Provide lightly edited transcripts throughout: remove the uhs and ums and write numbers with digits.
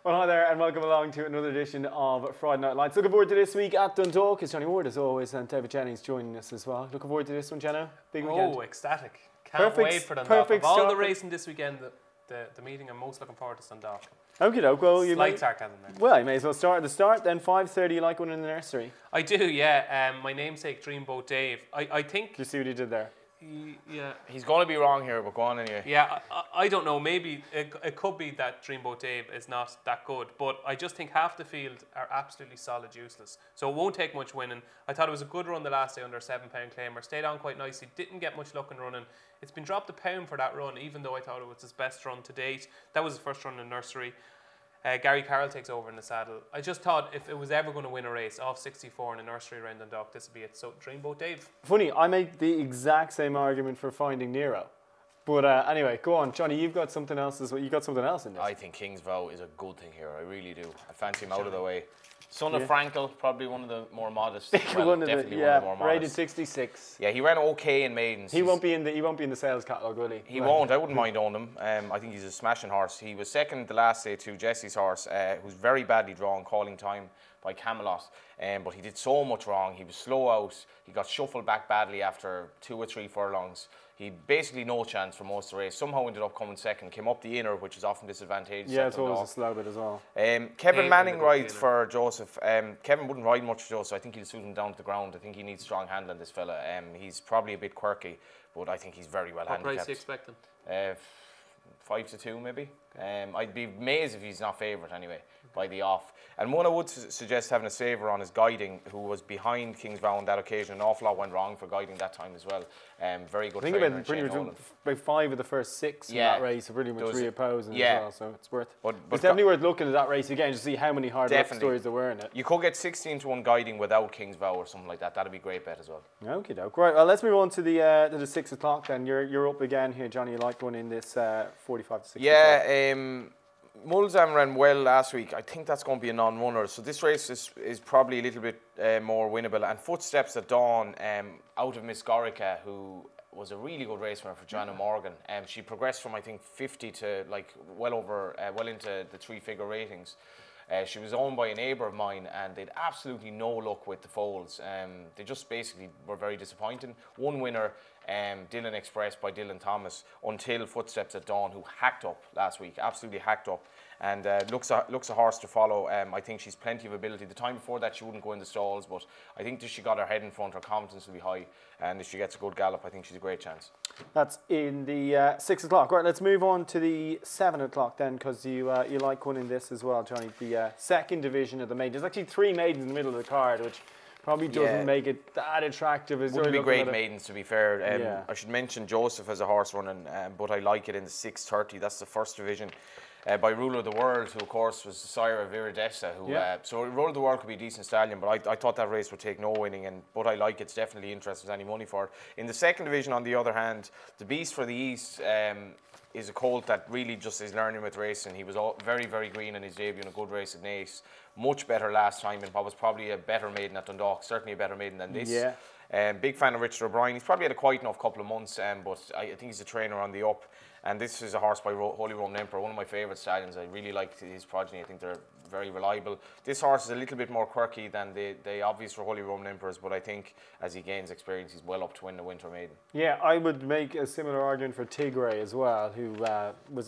Well, hi there, and welcome along to another edition of Friday Night Lights. Looking forward to this week at Dundalk. It's Johnny Ward, as always, and David Jennings joining us as well. Looking forward to this one, Jenno. Big weekend. Oh, ecstatic. Can't wait for Dundalk. Of all the racing this weekend, the meeting I'm most looking forward to is Dundalk. Okie doke. Well, Slight sarcasm there. Well, you may as well start at the start, then 5:30, you like one in the nursery. I do, yeah. My namesake, Dreamboat Dave. I think... Do you see what he did there? Yeah. He's going to be wrong here, but go on anyway. Yeah, I don't know. Maybe it could be that Dreamboat Dave is not that good, but I just think half the field are absolutely solid useless. So it won't take much winning. I thought it was a good run the last day under a £7 claimer. Stayed on quite nicely. Didn't get much luck in running. It's been dropped £1 for that run, even though I thought it was his best run to date. That was his first run in nursery. Gary Carroll takes over in the saddle. I just thought if it was ever going to win a race off 64 in a nursery around Dundalk, this would be it. So Dreamboat Dave. Funny, I make the exact same argument for Finding Nero. But anyway, go on, Johnny. You've got something else as well. You got something else in this. I think King's Vow is a good thing here. I really do. I fancy him out of the way. Son of Frankel, probably one of the more modest. Well, definitely one of the more modest. Rated 66. Yeah, he ran okay in maidens. He won't be in the sales catalogue, will he? He won't. I wouldn't mind owning him. I think he's a smashing horse. He was second the last day to Jesse's horse, who's very badly drawn, Calling Time by Camelot. But he did so much wrong. He was slow out. He got shuffled back badly after 2 or 3 furlongs. He had basically no chance for most of the race. Somehow ended up coming second. Came up the inner, which is often disadvantageous. Yeah, it's always a slow bit as well. Kevin Manning rides for Joseph. Kevin wouldn't ride much for Joseph. I think he'll suit him down to the ground. I think he needs strong handling, this fella. He's probably a bit quirky, but I think he's very well handicapped. What price do you expect him? 5 to 2 maybe. I'd be amazed if he's not favourite anyway by the off. And one I would suggest having a saver on is Guiding, who was behind King's Vow on that occasion. An awful lot went wrong for Guiding that time as well. Very good trainer. I think about 5 of the first 6 in that race are pretty much reopposing as well, so it's worth. But it's definitely worth looking at that race again to see how many hard luck stories there were in it. You could get 16 to 1 Guiding without King's Vow or something like that. That'd be a great bet as well. Okay, doke. Right, well, let's move on to the 6 o'clock then. You're up again here, Johnny. You like one in this 45 to 60. Yeah. Mulzam ran well last week. I think that's going to be a non-runner. So this race is probably a little bit more winnable. And Footsteps at Dawn, out of Miss Gorica, who was a really good race winner for Joanna Morgan. She progressed from, I think, 50 to like well into the 3-figure ratings. She was owned by a neighbour of mine, and they'd absolutely no luck with the foals. They just basically were very disappointing. One winner, Dylan Express by Dylan Thomas, until Footsteps at Dawn, who hacked up last week, absolutely hacked up, and looks a horse to follow. I think she's plenty of ability. The time before that, she wouldn't go in the stalls, but I think if she got her head in front, her confidence will be high, and if she gets a good gallop, I think she's a great chance. That's in the 6 o'clock. Right, let's move on to the 7 o'clock then, because you like one in this as well, Johnny. The second division of the maiden. There's actually 3 maidens in the middle of the card, which probably doesn't make it that attractive. Wouldn't be great maidens, to be fair. I should mention Joseph as a horse running, but I like it in the 6:30. That's the first division. By Ruler of the World, who of course was the sire of Viridessa. So Ruler of the World could be a decent stallion, but I thought that race would take no winning, but I like it. It's definitely interesting if there's any money for it. In the second division, on the other hand, the Beast for the East is a colt that really just is learning with racing. He was very, very green in his debut in a good race at Naas. Much better last time, and was probably a better maiden at Dundalk, certainly a better maiden than this. Yeah. Big fan of Richard O'Brien. He's probably had a quiet enough couple of months, but I think he's a trainer on the up. And this is a horse by Holy Roman Emperor, one of my favourite stallions. I really like his progeny. I think they're very reliable. This horse is a little bit more quirky than the obvious for Holy Roman Emperors, but I think as he gains experience, he's well up to win the Winter Maiden. Yeah, I would make a similar argument for Tigray as well, who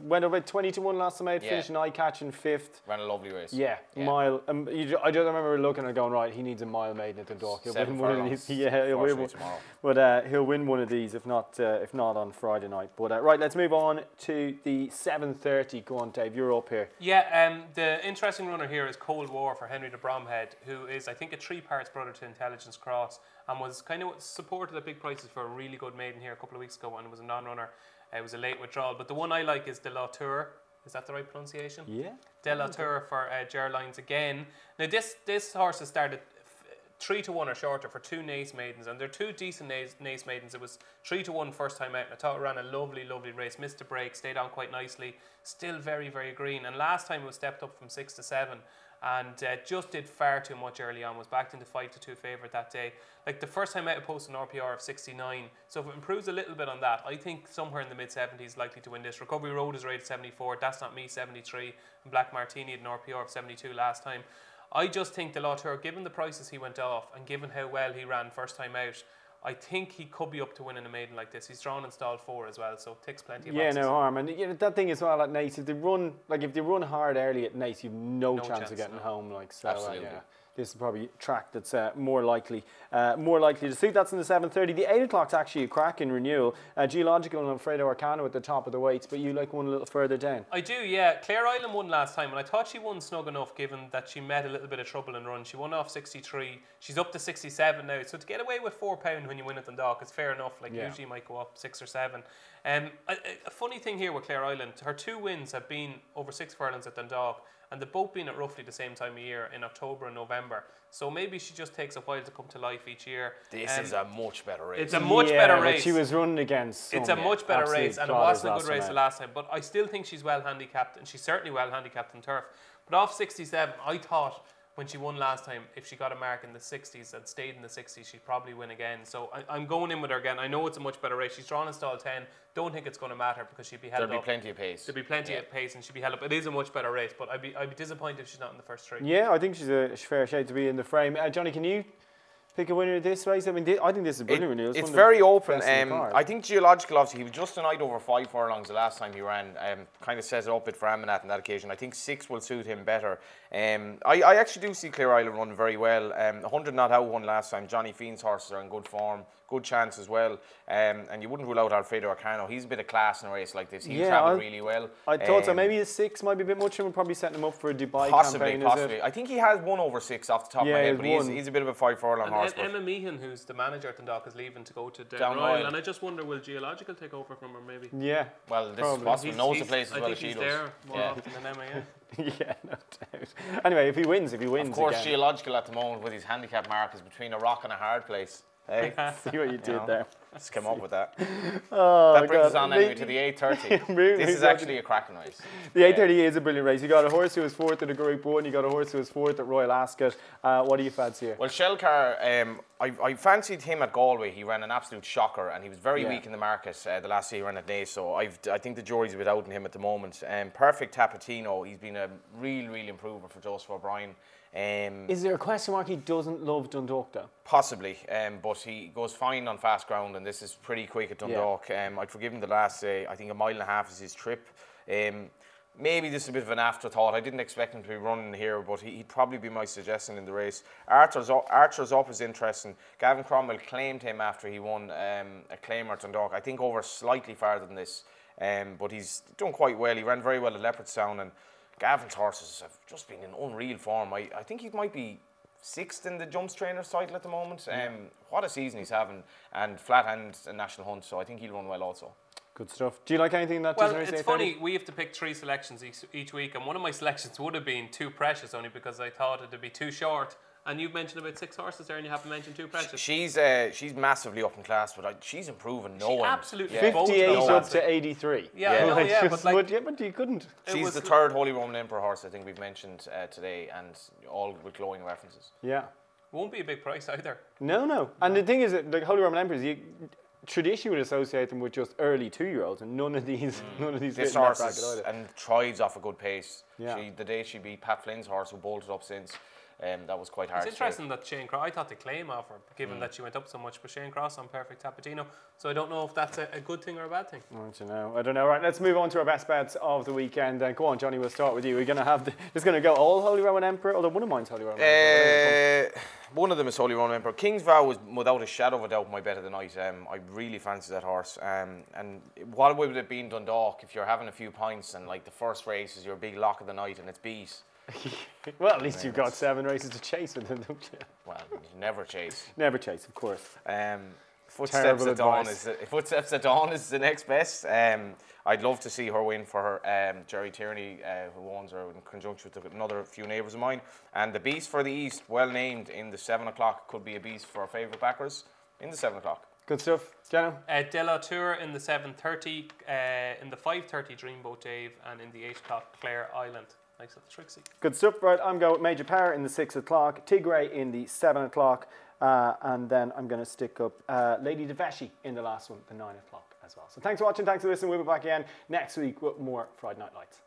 went about 20 to 1 last time out, finished an eye-catching 5th. Ran a lovely race. Mile. I just remember looking at going, right, he needs a mile maiden at Dundalk. He'll win one of these. He'll win one tomorrow. But he'll win one of these, if not on Friday night. But right, let's move on to the 7:30. Go on, Dave, you're up here. Yeah, the interesting runner here is Cold War for Henry de Bromhead, who is, I think, a 3-parts brother to Intelligence Cross, and was kind of supported at big prices for a really good maiden here a couple of weeks ago, and it was a non-runner. It was a late withdrawal, but the one I like is De La Tour. Is that the right pronunciation? Yeah. De La Tour for Gerlines again. Now this horse has started 3 to 1 or shorter for 2 Naas maidens, and they're 2 decent Naas maidens. It was 3 to 1 first time out, and I thought it ran a lovely, lovely race. Missed a break, stayed on quite nicely. Still very, very green. And last time it was stepped up from 6 to 7, and just did far too much early on. Was backed into 5-2 favourite that day. Like the first time out, it posted an RPR of 69. So if it improves a little bit on that, I think somewhere in the mid-70s likely to win this. Recovery Road is rated 74. That's Not Me 73. And Black Martini had an RPR of 72 last time. I just think the Latour, given the prices he went off and given how well he ran first time out, I think he could be up to winning a maiden like this. He's drawn in stall 4 as well, so ticks plenty of boxes. Yeah, no harm. And that thing as well at Naas, if they run hard early at Naas, you've no chance of getting home. Like so, absolutely. Yeah. This is probably a track that's more likely to suit. That's in the 7:30. The 8 o'clock's actually a cracking renewal. Geological and Alfredo Arcano at the top of the weights, but you like one a little further down. I do, yeah. Clare Island won last time, and I thought she won snug enough given that she met a little bit of trouble in run. She won off 63. She's up to 67 now. So to get away with £4 when you win at Dundalk, it's fair enough. Like usually you might go up 6 or 7. A funny thing here with Clare Island, her 2 wins have been over 6 furlongs at Dundalk, and they've both been at roughly the same time of year in October and November. So maybe she just takes a while to come to life each year. This is a much better race. It's a much better race. But she was running against it's a much better race, and it wasn't a good race the last time. But I still think she's well handicapped, and she's certainly well handicapped in turf. But off 67, I thought when she won last time, if she got a mark in the 60s and stayed in the 60s, she'd probably win again. So I'm going in with her again. I know it's a much better race. She's drawn in stall 10. Don't think it's going to matter because she'd be held up. There'll be plenty of pace. There'll be plenty of pace and she'd be held up. It is a much better race, but I'd be disappointed if she's not in the first 3. Yeah, I think she's a fair shade to be in the frame. Johnny, can you pick a winner of this race? I mean, I think this is a brilliant renewal. It's very open. I think Geological, obviously, he was just a night over 5 furlongs the last time he ran. Kind of set it up a bit for Amanat on that occasion. I think 6 will suit him better. I actually do see Clare Island run very well. 100 not out won last time. Johnny Fiend's horses are in good form. Good chance as well. And you wouldn't rule out Alfredo Arcano. He's a bit of class in a race like this. He travelled really well. I thought so. Maybe a 6 might be a bit much, and we're probably setting him up for a Dubai campaign. Possibly. I think he has won over 6 off the top of my head, but he's a bit of a 5 furlong horse. Emma Meehan, who's the manager at Dundalk, is leaving to go to Down Royal, and I just wonder, will Geological take over from her maybe? Yeah. Well, this is possible. He knows the place as well as she does. I think he's there more often than Emma, yeah, no doubt. Anyway, if he wins Of course, again. Geological at the moment with his handicap mark is between a rock and a hard place. Hey, see what you did there. Let's come up with that. Oh, that brings us on anyway to the 8:30. This is actually a cracking race. The 8:30 is a brilliant race. You got a horse who was 4th at the Group 1. You got a horse who was 4th at Royal Ascot. What do you fancy here? Well, Shellcar, I fancied him at Galway. He ran an absolute shocker, and he was very weak in the market the last year he ran at Naas. So I think the jury's a bit out on him at the moment. Perfect Tapatino. He's been a real improver for Joseph O'Brien. Is there a question mark he doesn't love Dundalk though? Possibly, but he goes fine on fast ground, and this is pretty quick at Dundalk. I'd forgive him the last, I think, 1.5 miles is his trip. Maybe this is a bit of an afterthought. I didn't expect him to be running here, but he'd probably be my suggestion in the race. Archer's Up is interesting. Gavin Cromwell claimed him after he won a claimer at Dundalk. I think over slightly farther than this, but he's done quite well. He ran very well at Leopardstown, and Gavin's horses have just been in unreal form. I think he might be 6th in the jumps trainers title at the moment. What a season he's having, and flat hand and national hunt, so I think he'll run well also. Good stuff. Do you like anything in that? Well, it's funny, we have to pick 3 selections each week, and one of my selections would have been Too Precious, only because I thought it'd be too short. And you've mentioned about 6 horses there, and you haven't mentioned Too Precious. She's massively up in class, but she's improving no end. Absolutely. 58 up to 83. Yeah, but you couldn't. She's the 3rd Holy Roman Emperor horse I think we've mentioned today, and all with glowing references. Yeah. Won't be a big price either. No. And the thing is, that the Holy Roman Emperors, you traditionally would associate them with just early 2-year-olds, and none of these this horse and thrives off a good pace. Yeah. The day she beat Pat Flynn's horse, who bolted up since. That was quite hard. It's interesting that Shane Cross, I thought the claim off her, given that she went up so much, but Shane Cross on Perfect Tapatino. So I don't know if that's a good thing or a bad thing. I don't know. Right, let's move on to our best bets of the weekend. Go on, Johnny, we'll start with you. We're going to have it's going to go all Holy Roman Emperor, although one of mine's Holy Roman Emperor. One of them is Holy Roman Emperor. King's Vow was without a shadow of a doubt my bet of the night. I really fancy that horse. And what would it be in Dundalk if you're having a few pints and like the first race is your big lock of the night and it's beat? Well, at least you've got 7 races to chase with them, don't you? Well, you never chase. Never chase, of course. Footsteps at Dawn is the next best. I'd love to see her win for her. Jerry Tierney, who owns her in conjunction with another few neighbours of mine. And the Beast for the East, well named in the 7 o'clock, could be a beast for our favourite backers in the 7 o'clock. Good stuff. Jenna? De La Tour in the 7:30, in the 5:30 Dreamboat Dave, and in the 8 o'clock Clare Island. Nice little Trixie. Good stuff. Right, I'm going with Major Power in the 6 o'clock, Tigray in the 7 o'clock, and then I'm going to stick up Lady Deveshi in the last one, the 9 o'clock as well. So thanks for watching, thanks for listening. We'll be back again next week with more Friday Night Lights.